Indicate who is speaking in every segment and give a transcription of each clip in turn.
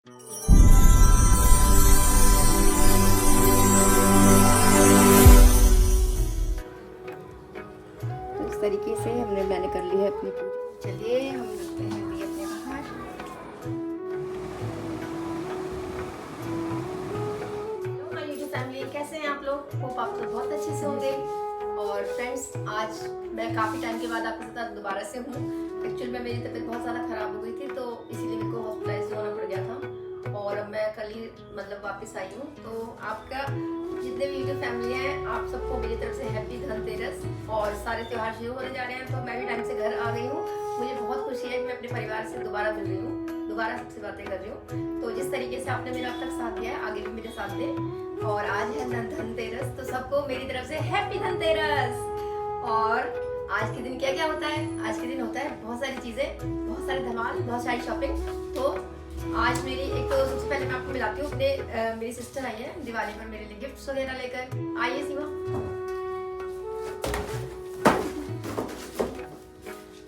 Speaker 1: तो इस तरीके से मैंने कर ली है अपनी पूजा। चलिए हम रखते हैं अभी अपने बाहर। हेलो माय यूट्यूब फैमिली, कैसे हैं आप लोग? होप आप लोग बहुत अच्छे से होंगे। और फ्रेंड्स, आज मैं काफ़ी टाइम के बाद आपके साथ दोबारा से हूँ। एक्चुअल में मेरी तबीयत बहुत ज़्यादा ख़राब हो गई थी, तो इसीलिए मेरे को हॉस्पिटलाइज होना पड़ गया था और अब मैं कल ही वापस आई हूँ। तो आपका जितने भी यूट्यूब फैमिली हैं, आप सबको मेरी तरफ से हैप्पी धनतेरस। और सारे त्योहार शुरू होने जा रहे हैं, तो मैं भी टाइम से घर आ गई हूँ। मुझे बहुत खुशी है कि मैं अपने परिवार से दोबारा मिल रही हूँ, दोबारा सबसे बातें कर रही हूँ। तो जिस तरीके से आपने मेरा अब तक साथ दिया है, आगे भी मेरे साथ दें। और आज है धनतेरस, तो सबको मेरी तरफ से हैप्पी धनतेरस। और आज के दिन क्या क्या होता है? आज के दिन होता है बहुत सारी चीज़ें, बहुत सारे धमाल, बहुत सारी शॉपिंग। तो आज मेरी एक तो सबसे पहले मैं आपको मिलाती हूँ अपने मेरी सिस्टर आई है दिवाली पर मेरे लिए गिफ्ट्स वगैरह लेकर। आइए सीमा।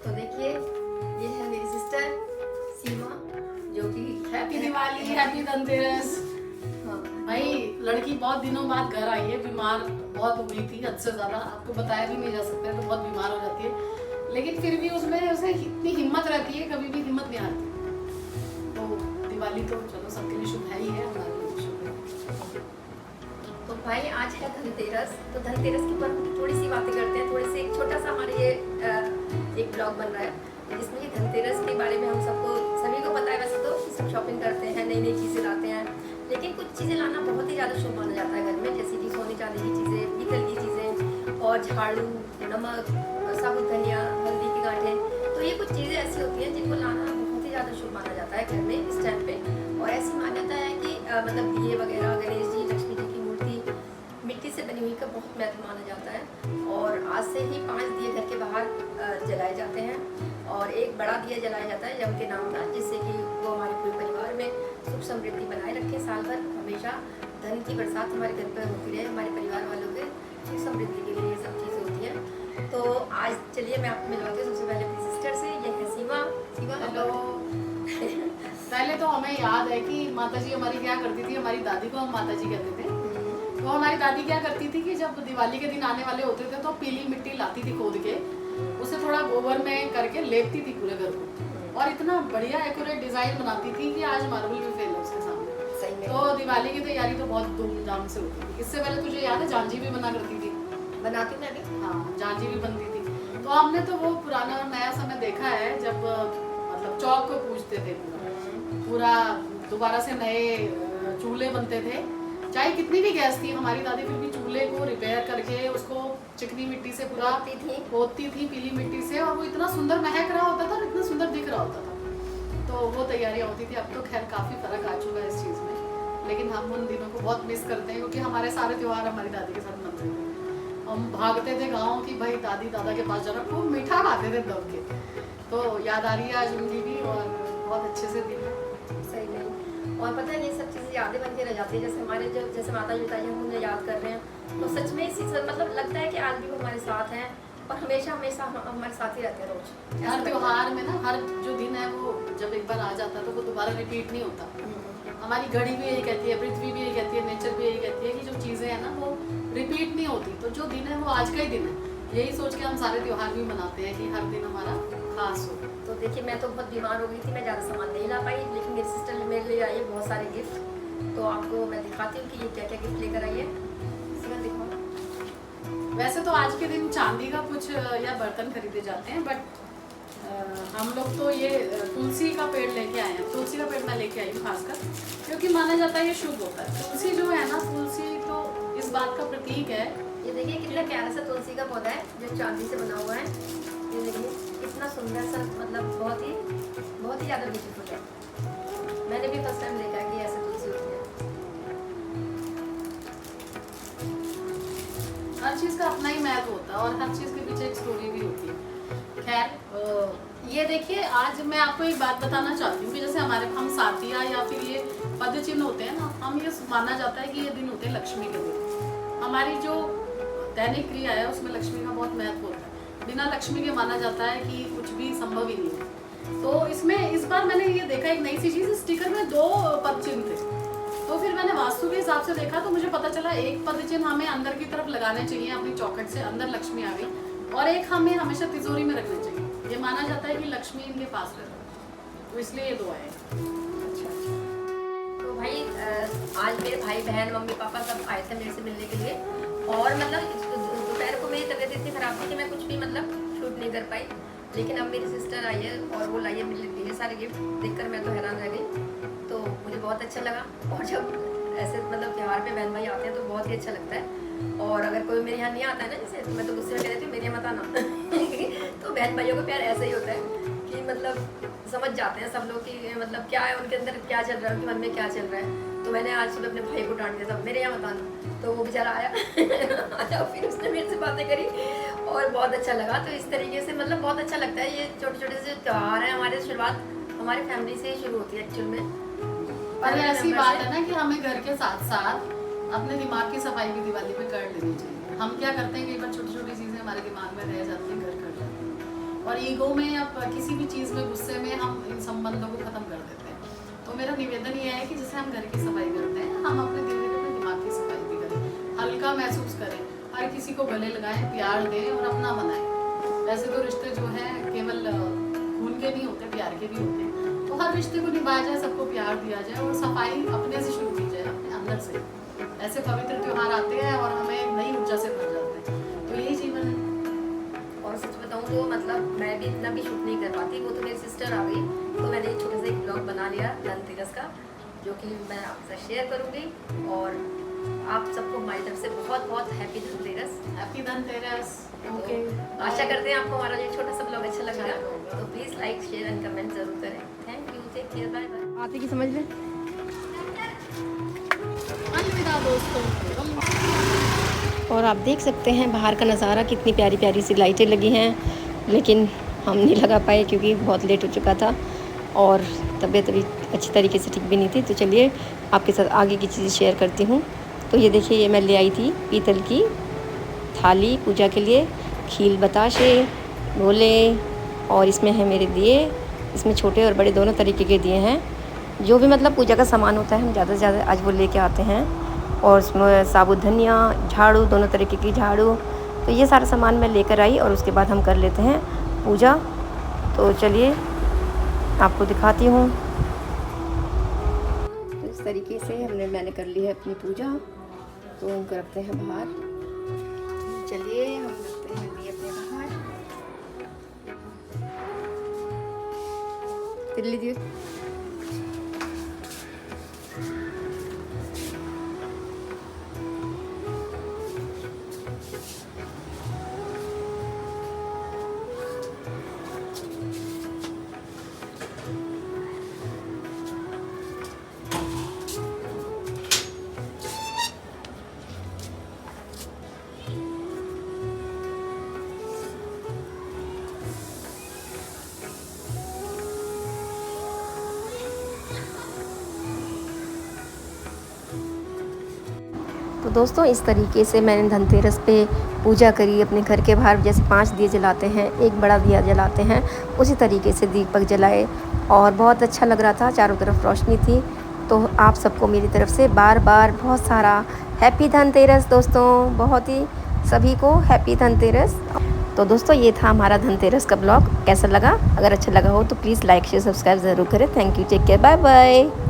Speaker 1: तो देखिए, ये है मेरी सिस्टर सीमा, जो कि
Speaker 2: हैप्पी दिवाली, हैप्पी धनतेरस। भाई लड़की बहुत दिनों बाद घर आई है, बीमार बहुत हो गई थी, हद से ज्यादा। आपको बताया भी नहीं जा सकता है, तो बहुत बीमार हो जाती है, लेकिन फिर भी उसमें उसे इतनी हिम्मत रहती है, कभी भी हिम्मत नहीं हारती। तो दिवाली तो चलो सबके लिए शुभ है ही है, हमारे लिए शुभ है।
Speaker 1: तो भाई आज है धनतेरस, तो धनतेरस के ऊपर थोड़ी सी बातें करते हैं। थोड़ी सी एक छोटा सा हमारे ये एक ब्लॉग बन रहा है, जिसमें कि धनतेरस के बारे में हम सभी को पता है। वैसे तो सब शॉपिंग करते हैं, नई नई चीज़ें लाते हैं, लेकिन कुछ चीज़ें लाना बहुत ही ज़्यादा शुभ माना जाता है घर में, जैसे कि सोने चांदी की चीज़ें, पीतल की चीज़ें और झाड़ू, नमक, साबुत धनिया, हल्दी की गांठें। तो ये कुछ चीज़ें ऐसी होती हैं जिनको लाना बहुत ही ज़्यादा शुभ माना जाता है घर में इस टाइम पे। और ऐसी मान्यता है कि दिए वगैरह, गणेश जी, लक्ष्मी जी की मूर्ति मिट्टी से बनी हुई का बहुत महत्व माना जाता है। और आज से ही 5 दिए घर के बाहर जलाए जाते हैं और एक बड़ा दिया जलाया जाता है यम के नाम का, जिससे कि वो हमारे पूरे परिवार में सुख समृद्धि बनाए रखे, साल भर हमेशा धन की बरसात हमारे घर पर होती रहे, हमारे परिवार वालों के सुख समृद्धि के लिए ये सब चीज़ें होती हैं। तो आज चलिए मैं आपको मिलवाती हूँ सबसे पहले अपनी सिस्टर से। ये है सीमा। सीमा,
Speaker 2: हेलो। पहले तो हमें याद है कि माताजी हमारी क्या करती थी, हमारी दादी को हम माताजी कहते थे। तो हमारी दादी क्या करती थी कि जब दिवाली के दिन आने वाले होते थे, तो पीली मिट्टी लाती थी खोद के, उसे थोड़ा गोबर में करके लेपती थी पूरे घर को, और इतना बढ़िया एक्यूरेट डिजाइन बनाती थी कि आज मार्बल भी फेल है उसके सामने।
Speaker 1: सही में।
Speaker 2: तो दिवाली की तैयारी तो बहुत धूमधाम से होती थी। इससे पहले तुझे याद है झांझी भी बना करती थी?
Speaker 1: बनाती मैं भी।
Speaker 2: हाँ, झांझी भी बनती थी। तो हमने तो वो पुराना और नया समय देखा है, जब मतलब चौक को पूजते थे, पूरा दोबारा से नए चूल्हे बनते थे। चाहे कितनी भी गैस थी, हमारी दादी फिर भी चूल्हे को रिपेयर करके उसको चिकनी मिट्टी से पूरा पोतती थी, पीली मिट्टी से, और वो इतना सुंदर महक रहा होता था और इतना सुंदर दिख रहा होता था। तो वो तैयारियां होती थी। अब तो खैर काफ़ी फर्क आ चुका है इस चीज़ में, लेकिन हम उन दिनों को बहुत मिस करते हैं, क्योंकि हमारे सारे त्यौहार हमारी दादी के साथ मनते थे। हम भागते थे गाँव की भाई दादी दादा के पास जाना, खूब मीठा खाते थे दब के। तो याद आ रही है आज उनकी भी, और बहुत अच्छे से दिन है।
Speaker 1: सही में। और पता है, ये सब चीज़ें यादें बन के रह जाती है। जैसे हमारे जैसे माता जी पिताजी हम उन्हें याद कर रहे हैं, तो सच में इसी लगता है कि आज भी वो हमारे साथ हैं और हमेशा हमेशा हमारे साथ ही रहते हैं रोज।
Speaker 2: हर त्योहार में ना, हर जो दिन है वो जब एक बार आ जाता है तो वो दोबारा रिपीट नहीं होता। हमारी घड़ी भी यही कहती है, पृथ्वी भी यही कहती है, नेचर भी यही कहती है कि जो चीज़ें हैं ना वो रिपीट नहीं होती। तो जो दिन है वो आज का ही दिन है। यही सोच के हम सारे त्योहार भी मनाते हैं कि हर दिन हमारा खास हो।
Speaker 1: तो देखिए, मैं तो बहुत बीमार हो गई थी, मैं ज़्यादा सामान नहीं ला पाई, लेकिन मेरी सिस्टर ने मेरे लिए आई है बहुत सारे गिफ्ट। तो आपको मैं दिखाती हूँ कि ये क्या क्या गिफ्ट लेकर आई है। इसमें दिखाओ।
Speaker 2: वैसे तो आज के दिन चांदी का कुछ या बर्तन खरीदे जाते हैं, बट हम लोग तो ये तुलसी का पेड़ लेके आए हैं। तुलसी का पेड़ मैं लेके आई हूँ खासकर, क्योंकि माना जाता है ये शुभ होता है। तुलसी जो है ना, तुलसी तो इस बात का प्रतीक है।
Speaker 1: ये देखिए कितना प्यारा सा तुलसी का पौधा है, जो चांदी से बना हुआ है। ये देखिए कितना सुंदर सा, बहुत ही ज़्यादा ब्यूटीफुल है। मैंने भी फर्स्ट टाइम देखा कि ऐसे तुलसी होती है।
Speaker 2: हर चीज़ का अपना ही महत्व होता है और हर चीज़ के पीछे एक स्टोरी भी होती है। खैर, ये देखिए, आज मैं आपको एक बात बताना चाहती हूँ कि जैसे हम साथिया या फिर ये पद चिन्ह होते हैं ना, हम ये माना जाता है कि ये दिन होते हैं लक्ष्मी के दिन। हमारी जो दैनिक क्रिया है उसमें लक्ष्मी का बहुत महत्व होता है। बिना लक्ष्मी के माना जाता है कि कुछ भी संभव ही नहीं है। तो इसमें इस बार मैंने ये देखा एक नई सी चीज़, स्टिकर में 2 पद चिन्ह थे। तो फिर मैंने वास्तु के हिसाब से देखा तो मुझे पता चला एक पद चिन्ह हमें अंदर की तरफ लगाने चाहिए, अपनी चौखट से अंदर लक्ष्मी आ गई, और एक हमें हमेशा तिजोरी में रखने चाहिए। ये माना जाता है कि लक्ष्मी इनके पास रहता है, तो इसलिए ये 2 आए।
Speaker 1: तो भाई आज मेरे भाई बहन मम्मी पापा सब आए थे मेरे से मिलने के लिए, और मतलब दोपहर को मेरी तबीयत इतनी खराब थी कि मैं कुछ भी मतलब शूट नहीं कर पाई। लेकिन अब मेरी सिस्टर आई है और वो लाई है मेरे सारे गिफ्ट, देखकर मैं तो हैरान रह गई। तो मुझे बहुत अच्छा लगा, और जब ऐसे मतलब त्यौहार पे बहन भाई आते हैं तो बहुत ही अच्छा लगता है। और अगर कोई मेरे यहाँ नहीं आता है ना, जैसे मैं तो गुस्से में कह देती हूँ मेरे यहाँ मत आना तो बहन भाइयों का प्यार ऐसा ही होता है कि मतलब समझ जाते हैं सब लोग कि मतलब क्या है उनके अंदर, क्या चल रहा है, उनके मन में क्या चल रहा है। तो मैंने आज सुबह अपने भाई को डांट दिया था मेरे यहाँ मत आना, तो वो बेचारा आया आया, फिर उसने मेरे से बातें करी और बहुत अच्छा लगा। तो इस तरीके से मतलब बहुत अच्छा लगता है, ये छोटे छोटे से त्यौहार है हमारे, शुरुआत हमारी फैमिली से ही शुरू होती है एक्चुअल में।
Speaker 2: और ऐसी बात है ना कि हमें घर के साथ साथ अपने दिमाग की सफाई भी दिवाली पे कर लेनी चाहिए। हम क्या करते हैं, कई बार छोटी छोटी चीज़ें हमारे दिमाग में रह जाती हैं, घर कर जाती हैं, और ईगो में या किसी भी चीज़ में, गुस्से में हम इन संबंधों को ख़त्म कर देते हैं। तो मेरा निवेदन ये है कि जैसे हम घर की सफाई करते हैं, हम अपने दिमाग की सफाई भी करें, हल्का महसूस करें, हर किसी को गले लगाएं, प्यार दें और अपना बनाएं। वैसे तो रिश्ते जो हैं केवल खून के नहीं होते, प्यार के भी होते हैं। तो हर रिश्ते को निभाया जाए, सबको प्यार दिया जाए, और सफाई अपने से शुरू की जाए, अपने अंदर से। ऐसे पवित्र त्योहार आते हैं और हमें नई ऊर्जा से भर जाते हैं, तो यही जीवन है।
Speaker 1: और सच बताऊँ तो मतलब मैं भी इतना भी शूट नहीं कर पाती, वो तो मेरी सिस्टर आ गई तो मैंने एक छोटा सा एक ब्लॉग बना लिया धनतेरस का, जो कि मैं आपसे शेयर करूँगी। और आप सबको हमारी तरफ से बहुत बहुत happy Dhanteras.
Speaker 2: Happy Dhanteras.
Speaker 1: Okay, आशा करते हैं आपको हमारा ये छोटा सा ब्लॉग अच्छा लगा, तो please like share and comment जरूर करें। Thank you, take care, bye bye. आते की समझ में
Speaker 2: अलविदा दोस्तों।
Speaker 1: और आप देख सकते हैं बाहर का नज़ारा, कितनी प्यारी प्यारी सी लाइटें लगी हैं, लेकिन हम नहीं लगा पाए क्योंकि बहुत लेट हो चुका था और तबीयत अभी अच्छी तरीके से ठीक भी नहीं थी। तो चलिए आपके साथ आगे की चीज़ें शेयर करती हूँ। तो ये देखिए, ये मैं ले आई थी पीतल की थाली पूजा के लिए, खील बताशे गोले, और इसमें है मेरे दिए। इसमें छोटे और बड़े दोनों तरीके के दिए हैं। जो भी मतलब पूजा का सामान होता है हम ज़्यादा से ज़्यादा आज वो लेके आते हैं। और उसमें साबुत धनिया, झाड़ू, दोनों तरीके की झाड़ू, तो ये सारा सामान मैं लेकर आई और उसके बाद हम कर लेते हैं पूजा। तो चलिए आपको दिखाती हूँ। तो इस तरीके से मैंने कर ली है अपनी पूजा, तो हम रखते हैं बाहर। चलिए हम रखते हैं दिए अपने बाहर। तिल्ली दिए तो दोस्तों इस तरीके से मैंने धनतेरस पे पूजा करी अपने घर के बाहर। जैसे 5 दिए जलाते हैं, एक बड़ा दिया जलाते हैं, उसी तरीके से दीपक जलाए और बहुत अच्छा लग रहा था। चारों तरफ रोशनी थी। तो आप सबको मेरी तरफ से बार बार बहुत सारा हैप्पी धनतेरस दोस्तों, बहुत ही सभी को हैप्पी धनतेरस। तो दोस्तों ये था हमारा धनतेरस का ब्लॉग। कैसा लगा? अगर अच्छा लगा हो तो प्लीज़ लाइक शेयर सब्सक्राइब ज़रूर करें। Thank you, take care, bye bye.